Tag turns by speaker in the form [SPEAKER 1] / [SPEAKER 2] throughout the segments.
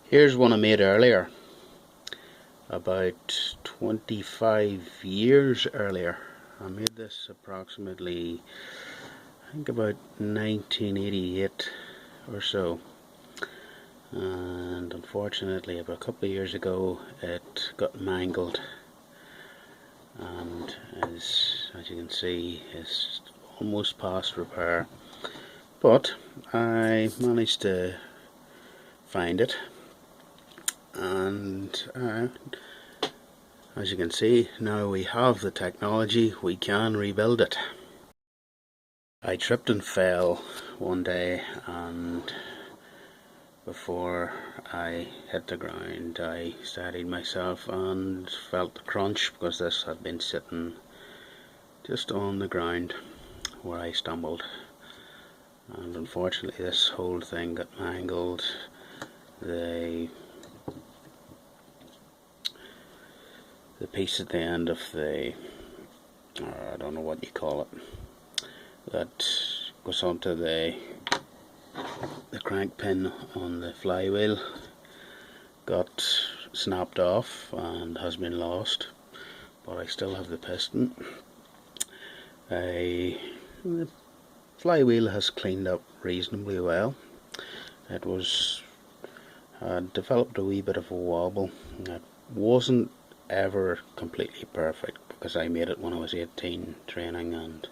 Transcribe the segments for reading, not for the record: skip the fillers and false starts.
[SPEAKER 1] Here's one I made earlier, about 25 years earlier. I made this approximately, I think about 1988 or so, and unfortunately about a couple of years ago it got mangled, and as you can see it's almost past repair, but I managed to find it, and as you can see, now we have the technology, we can rebuild it. I tripped and fell one day, and before I hit the ground I steadied myself and felt the crunch, because this had been sitting just on the ground where I stumbled, and unfortunately this whole thing got mangled. The piece at the end of the, I don't know what you call it, that goes onto the crank pin on the flywheel got snapped off and has been lost, but I still have the piston. The flywheel has cleaned up reasonably well. It had developed a wee bit of a wobble. It wasn't ever completely perfect because I made it when I was 18 training, and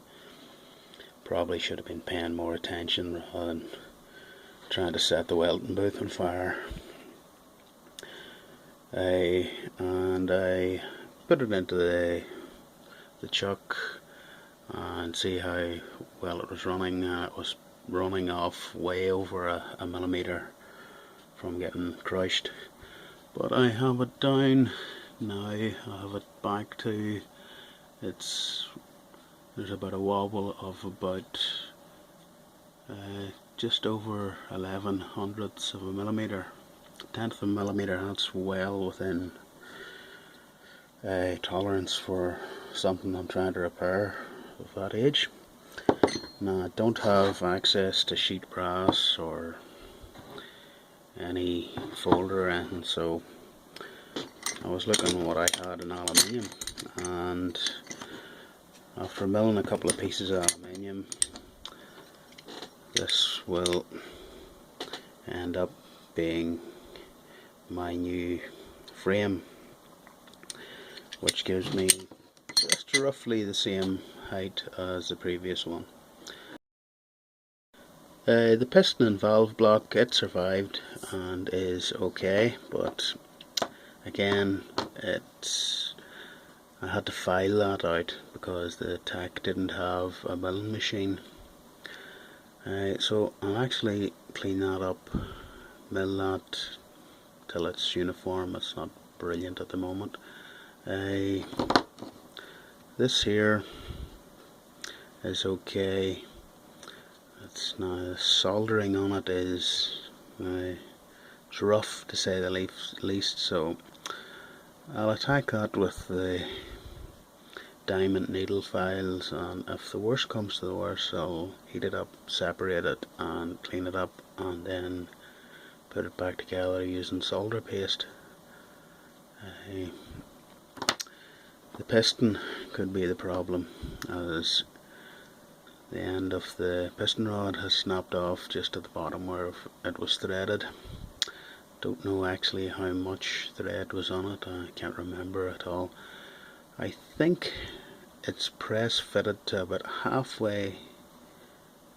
[SPEAKER 1] probably should have been paying more attention rather than trying to set the welding booth on fire. And I put it into the chuck and see how well it was running. It was running off way over a millimeter from getting crushed, but I have it down now. I have it back to there's about a wobble of about just over 11 hundredths of a millimeter, tenth of a millimeter. That's well within tolerance for something I'm trying to repair of that age. Now I don't have access to sheet brass or any folder or anything, so I was looking at what I had in aluminium, and after milling a couple of pieces of aluminium, this will end up being my new frame, which gives me just roughly the same height as the previous one. The piston and valve block, it survived and is okay, but again I had to file that out because the tech didn't have a milling machine. So I'll actually clean that up, mill that till it's uniform. It's not brilliant at the moment. This here is okay. It's now soldering on it is it's rough to say the least, so I'll attack that with the diamond needle files, and if the worst comes to the worst, I'll heat it up, separate it and clean it up, and then put it back together using solder paste. The piston could be the problem, as the end of the piston rod has snapped off just at the bottom where it was threaded. Don't know actually how much thread was on it, I can't remember at all. I think it's press fitted to about halfway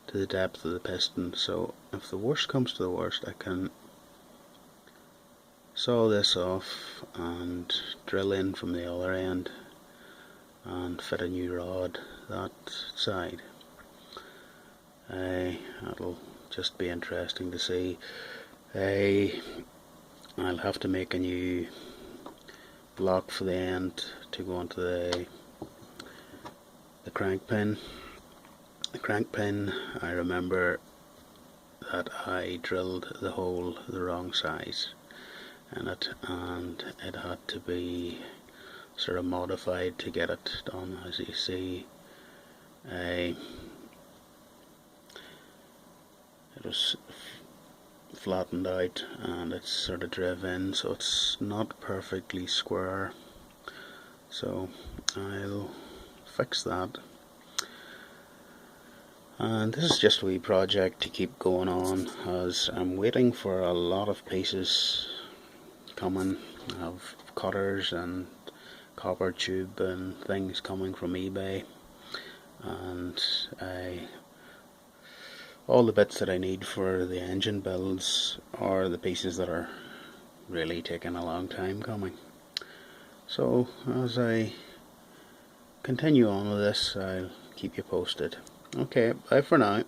[SPEAKER 1] to the depth of the piston, so if the worst comes to the worst, I can saw this off and drill in from the other end and fit a new rod that side. That'll just be interesting to see. I'll have to make a new block for the end to go onto the crank pin. The crank pin, I remember that I drilled the hole the wrong size in it, and it had to be sort of modified to get it done. As you see, it was flattened out and it's sort of driven in, so it's not perfectly square. So I'll fix that. And this is just a wee project to keep going on, as I'm waiting for a lot of pieces coming. I have cutters and copper tube and things coming from eBay, and all the bits that I need for the engine builds are the pieces that are really taking a long time coming. So as I continue on with this, I'll keep you posted. Okay, bye for now.